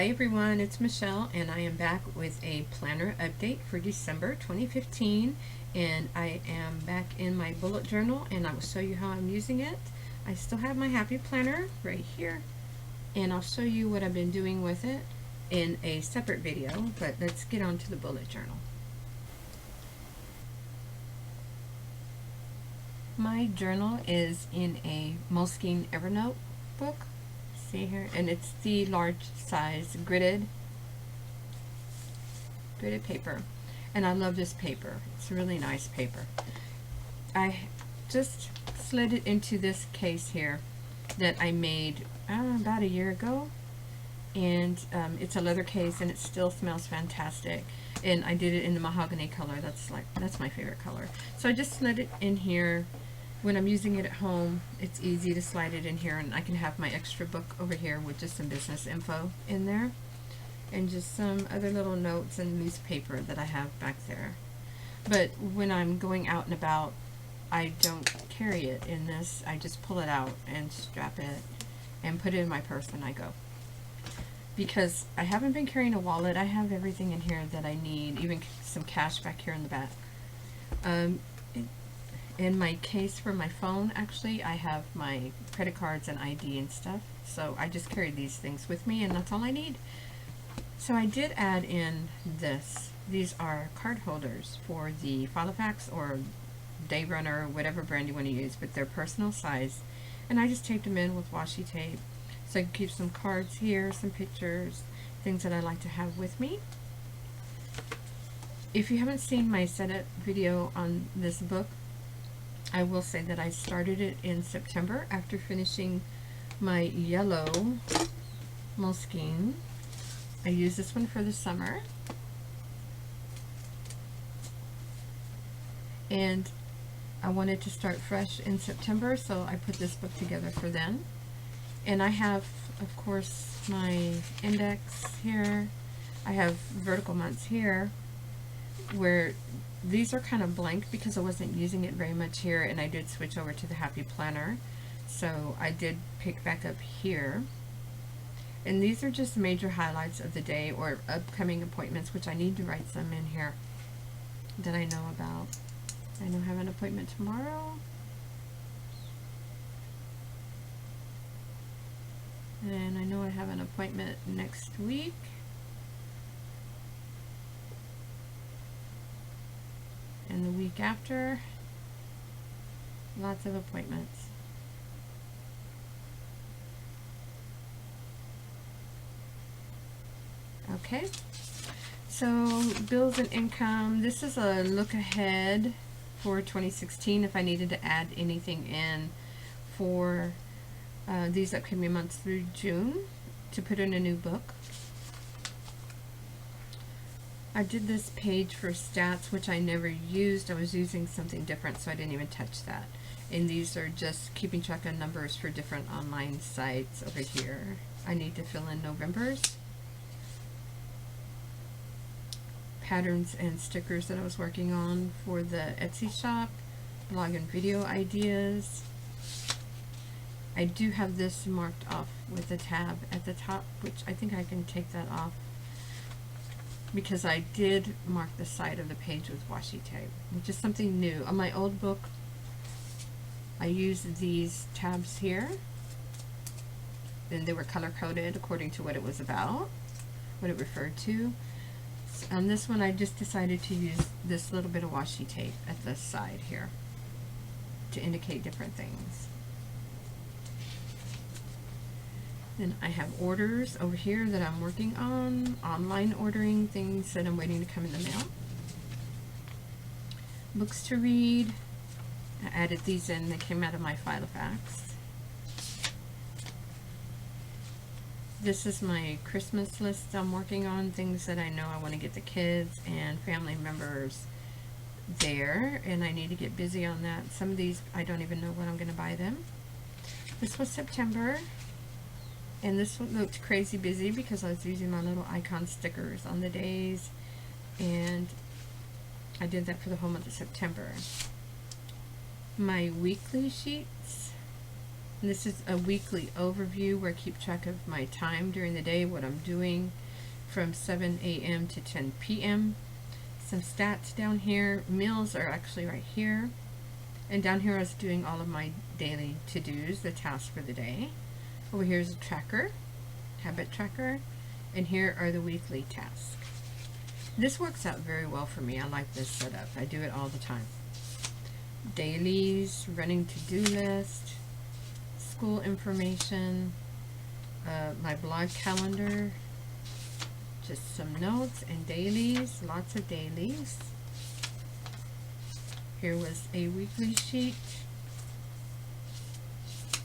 Hi everyone, it's Michelle and I am back with a planner update for December 2015, and I am back in my bullet journal and I will show you how I'm using it. I still have my happy planner right here and I'll show you what I've been doing with it in a separate video, but let's get on to the bullet journal. My journal is in a Moleskine Evernote book. See here, and it's the large size gridded paper, and I love this paper. It's a really nice paper. I just slid it into this case here that I made about a year ago, and it's a leather case and it still smells fantastic, and I did it in the mahogany color. That's my favorite color. So I just slid it in here. When I'm using it at home, it's easy to slide it in here, and I can have my extra book over here with just some business info in there and just some other little notes and newspaper that I have back there. But when I'm going out and about, I don't carry it in this. I just pull it out and strap it and put it in my purse when I go. Because I haven't been carrying a wallet, I have everything in here that I need, even some cash back here in the back. In my case for my phone, actually, I have my credit cards and ID and stuff, so I just carry these things with me and that's all I need. So I did add in this. These are card holders for the Filofax or Dayrunner, whatever brand you want to use, but they're personal size, and I just taped them in with washi tape so I can keep some cards here, some pictures, things that I like to have with me. If you haven't seen my setup video on this book, I will say that I started it in September after finishing my yellow Moleskine. I use this one for the summer, and I wanted to start fresh in September, so I put this book together for then. And I have, of course, my index here. I have vertical months here, where these are kind of blank because I wasn't using it very much here, and I did switch over to the Happy Planner, so I did pick back up here. And these are just major highlights of the day or upcoming appointments, which I need to write some in here that I know about. I know I have an appointment tomorrow, and I know I have an appointment next week. And the week after, lots of appointments. Okay, so bills and income. This is a look ahead for 2016 if I needed to add anything in for these upcoming months through June to put in a new book. I did this page for stats, which I never used. I was using something different, so I didn't even touch that. And these are just keeping track of numbers for different online sites over here. I need to fill in November's. Patterns and stickers that I was working on for the Etsy shop. Blog and video ideas. I do have this marked off with a tab at the top, which I think I can take that off, because I did mark the side of the page with washi tape, which is something new. On my old book, I used these tabs here, and they were color-coded according to what it was about, what it referred to. On this one, I just decided to use this little bit of washi tape at the side here to indicate different things. Then I have orders over here that I'm working on, online ordering, things that I'm waiting to come in the mail. Books to read. I added these in, they came out of my Filofax. This is my Christmas list I'm working on, things that I know I want to get the kids and family members there, and I need to get busy on that. Some of these I don't even know when I'm going to buy them. This was September. And this one looked crazy busy because I was using my little icon stickers on the days, and I did that for the whole month of September. My weekly sheets, And this is a weekly overview where I keep track of my time during the day, what I'm doing from 7 a.m. to 10 p.m. Some stats down here. Meals are actually right here. And down here I was doing all of my daily to-dos, the tasks for the day. Over here is a tracker, habit tracker, and here are the weekly tasks. This works out very well for me. I like this setup. I do it all the time. Dailies, running to-do list, school information, my blog calendar, just some notes and dailies, lots of dailies. Here was a weekly sheet,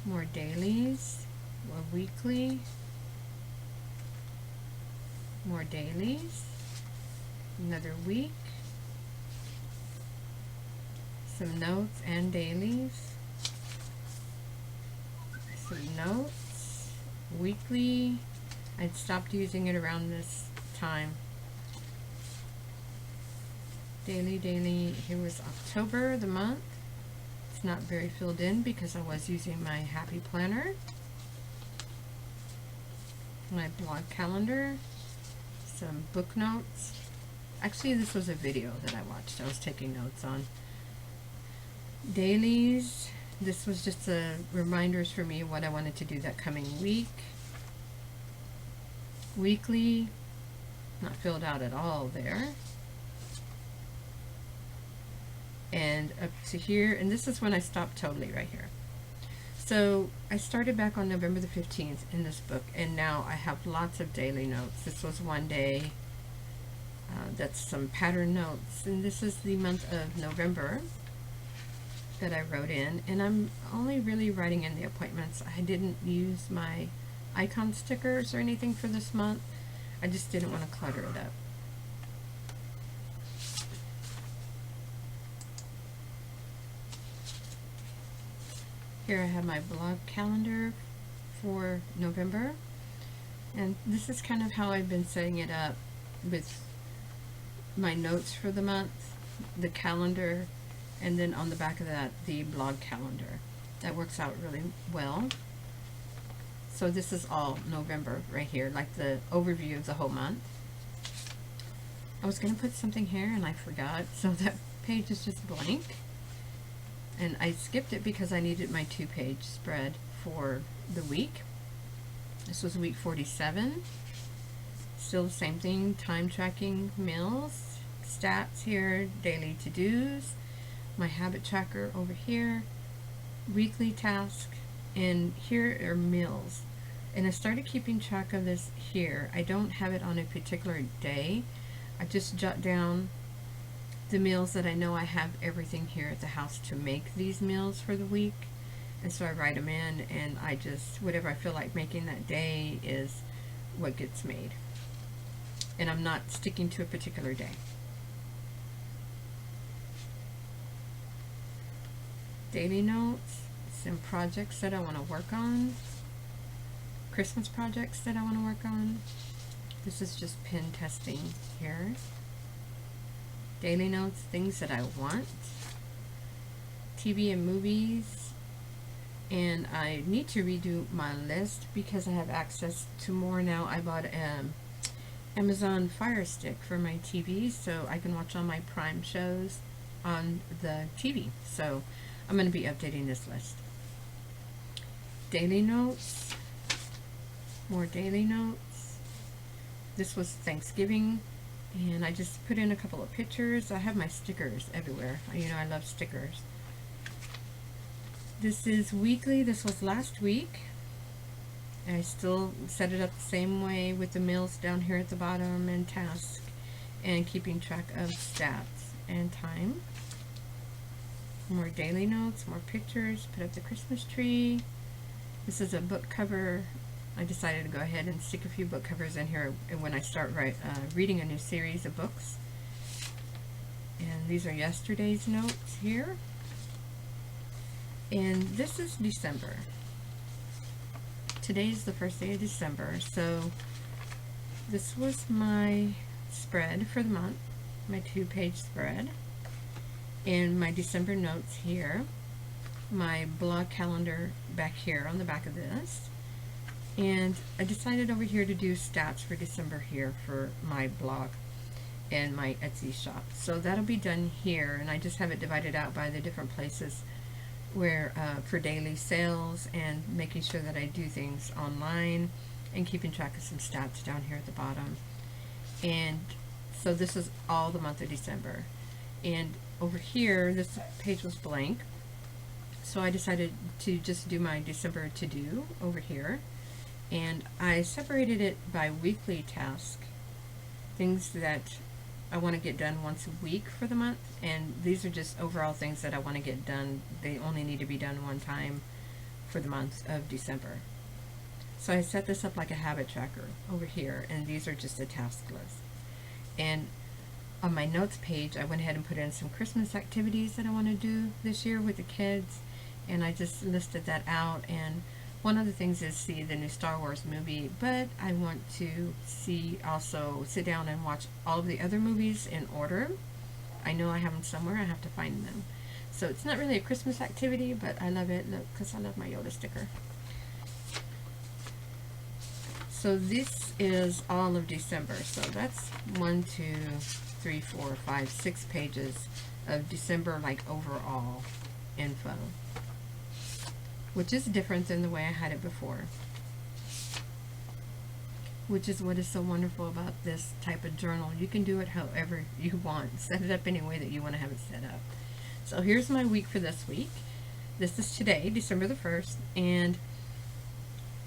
more dailies, more weekly, more dailies, another week, some notes and dailies, some notes, weekly. I'd stopped using it around this time. Daily, here was October, the month. It's not very filled in because I was using my Happy Planner. My blog calendar, some book notes. Actually, this was a video that I watched. I was taking notes on. Dailies. This was just reminders for me of what I wanted to do that coming week. Weekly. Not filled out at all there. And up to here, and this is when I stopped totally right here. So I started back on November the 15th in this book, and now I have lots of daily notes. This was one day. That's some pattern notes, and this is the month of November that I wrote in, and I'm only really writing in the appointments. I didn't use my icon stickers or anything for this month. I just didn't want to clutter it up. Here I have my blog calendar for November, and this is kind of how I've been setting it up with my notes for the month, the calendar, and then on the back of that the blog calendar. That works out really well. So this is all November right here, like the overview of the whole month. I was going to put something here and I forgot, so that page is just blank. And I skipped it because I needed my 2-page spread for the week. This was week 47. Still the same thing, time tracking, meals, stats here, daily to-dos, my habit tracker over here, weekly task, and here are meals. And I started keeping track of this here. I don't have it on a particular day. I just jot down the meals that I know I have everything here at the house to make these meals for the week, and so I write them in, and I just, whatever I feel like making that day is what gets made, and I'm not sticking to a particular day. Daily notes, some projects that I want to work on, Christmas projects that I want to work on. This is just pen testing here. Daily notes, things that I want, TV and movies, and I need to redo my list because I have access to more now. I bought an Amazon Fire Stick for my TV, so I can watch all my Prime shows on the TV. So I'm going to be updating this list. Daily notes, more daily notes. This was Thanksgiving, and I just put in a couple of pictures. I have my stickers everywhere. You know, I love stickers. This is weekly. This was last week. I still set it up the same way with the meals down here at the bottom and task, and keeping track of stats and time. More daily notes, more pictures. Put up the Christmas tree. This is a book cover. I decided to go ahead and stick a few book covers in here when I start reading a new series of books. And these are yesterday's notes here. And this is December. Today's the first day of December, so this was my spread for the month, my 2-page spread, and my December notes here. my blog calendar back here on the back of this. And I decided over here to do stats for December here for my blog and my Etsy shop. So that'll be done here, and I just have it divided out by the different places where for daily sales, and making sure that I do things online and keeping track of some stats down here at the bottom. And so this is all the month of December. And over here, this page was blank, so I decided to just do my December to-do over here. And I separated it by weekly task, things that I want to get done once a week for the month, and these are just overall things that I want to get done. They only need to be done one time for the month of December. So I set this up like a habit tracker over here, and these are just a task list. And on my notes page, I went ahead and put in some Christmas activities that I want to do this year with the kids, and I just listed that out. And one of the things is see the new Star Wars movie, but I want to also sit down and watch all of the other movies in order. I know I have them somewhere, I have to find them. So it's not really a Christmas activity, but I love it, look, because I love my Yoda sticker. So this is all of December, so that's 1, 2, 3, 4, 5, 6 pages of December, like overall info, which is different than the way I had it before, which is what is so wonderful about this type of journal. You can do it however you want. Set it up any way that you want to have it set up. So here's my week for this week. This is today, December the 1st, and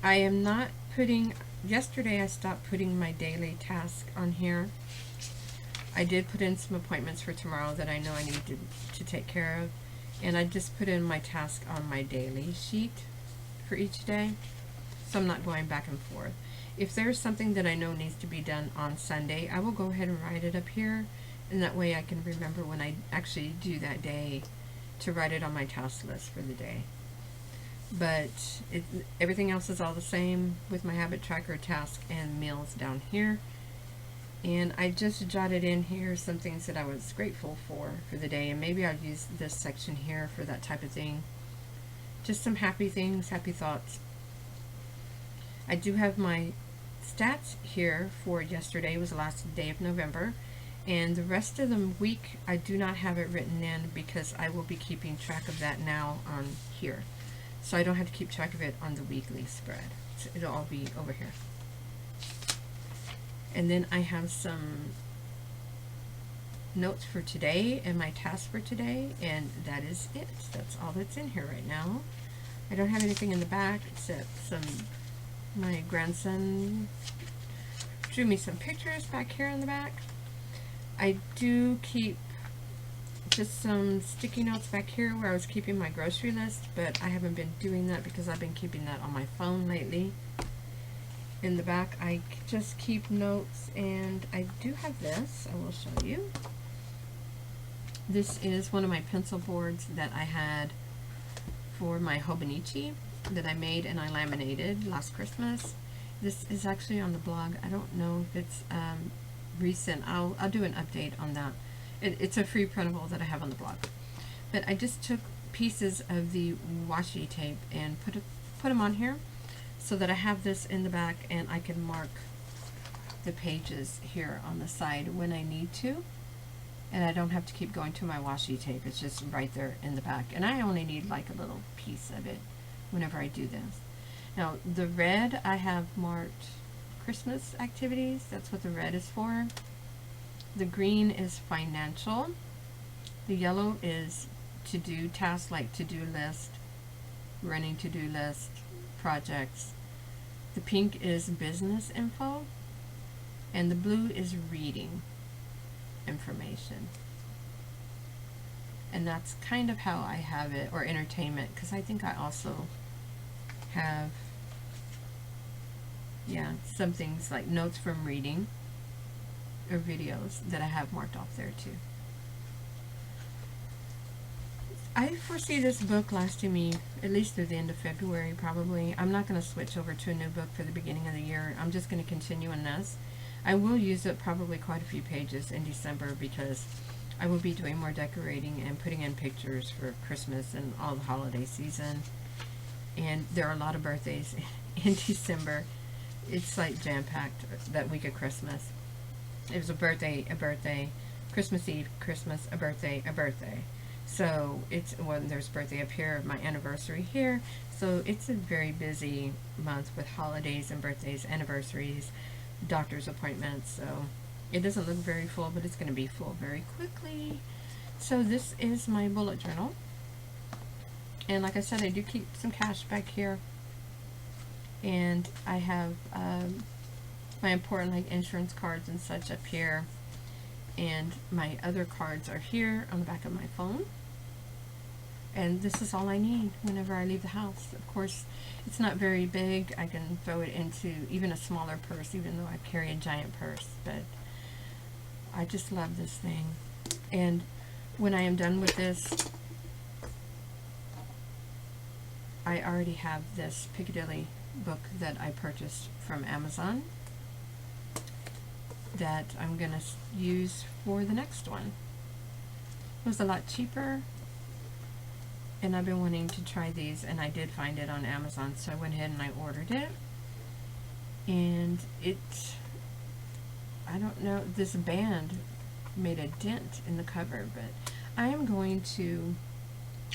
I am not putting, yesterday I stopped putting my daily task on here. I did put in some appointments for tomorrow that I know I need to take care of. And I just put in my task on my daily sheet for each day, so I'm not going back and forth. If there's something that I know needs to be done on Sunday, I will go ahead and write it up here, and that way I can remember when I actually do that day to write it on my task list for the day. But everything else is all the same with my habit tracker, task, and meals down here. And I just jotted in here some things that I was grateful for the day, and maybe I'll use this section here for that type of thing. Just some happy things, happy thoughts. I do have my stats here for yesterday. It was the last day of November, and the rest of the week I do not have it written in because I will be keeping track of that now on here. So I don't have to keep track of it on the weekly spread. So it'll all be over here. And then I have some notes for today and my task for today, and that is it. That's all that's in here right now. I don't have anything in the back except my grandson drew me some pictures back here in the back. I do keep just some sticky notes back here where I was keeping my grocery list, but I haven't been doing that because I've been keeping that on my phone lately. In the back I just keep notes, and I do have this. I will show you. This is one of my pencil boards that I had for my Hobonichi that I made and I laminated last Christmas. This is actually on the blog. I don't know if it's recent. I'll do an update on that. It's a free printable that I have on the blog. But I just took pieces of the washi tape and put them on here, so that I have this in the back and I can mark the pages here on the side when I need to, and I don't have to keep going to my washi tape. It's just right there in the back, and I only need like a little piece of it whenever I do this. Now the red, I have marked Christmas activities. That's what the red is for. The green is financial. The yellow is to-do tasks, like to-do list, running to-do list, projects. The pink is business info, and the blue is reading information. And that's kind of how I have it, or entertainment, because I think I also have, yeah, some things like notes from reading or videos that I have marked off there too. I foresee this book lasting me at least through the end of February, probably. I'm not going to switch over to a new book for the beginning of the year. I'm just going to continue in this. I will use up probably quite a few pages in December because I will be doing more decorating and putting in pictures for Christmas and all the holiday season. And there are a lot of birthdays in December. It's like jam-packed that week of Christmas. It was a birthday, Christmas Eve, Christmas, a birthday, a birthday. So it's, well, there's birthday up here, my anniversary here. So it's a very busy month with holidays and birthdays, anniversaries, doctor's appointments. So it doesn't look very full, but it's going to be full very quickly. So this is my bullet journal. And like I said, I do keep some cash back here. And I have my important like insurance cards and such up here. And my other cards are here on the back of my phone. And this is all I need whenever I leave the house. Of course, it's not very big. I can throw it into even a smaller purse, even though I carry a giant purse. But I just love this thing. And when I am done with this, I already have this Piccadilly book that I purchased from Amazon that I'm going to use for the next one. It was a lot cheaper, and I've been wanting to try these, and I did find it on Amazon, so I went ahead and I ordered it. And it, I don't know, this band made a dent in the cover, but I am going to,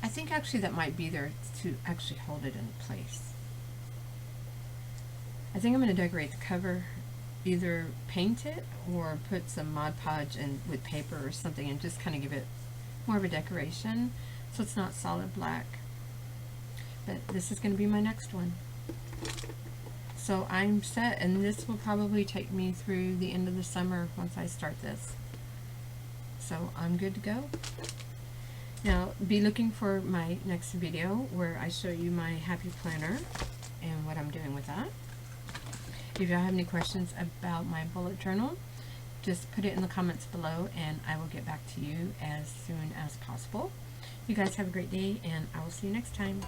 I think actually that might be there to actually hold it in place. I think I'm going to decorate the cover, either paint it or put some Mod Podge and with paper or something, and just kind of give it more of a decoration so it's not solid black. But this is going to be my next one. So I'm set, and this will probably take me through the end of the summer once I start this. So I'm good to go. Now be looking for my next video where I show you my happy planner and what I'm doing with that. If y'all have any questions about my bullet journal, just put it in the comments below and I will get back to you as soon as possible. You guys have a great day, and I will see you next time.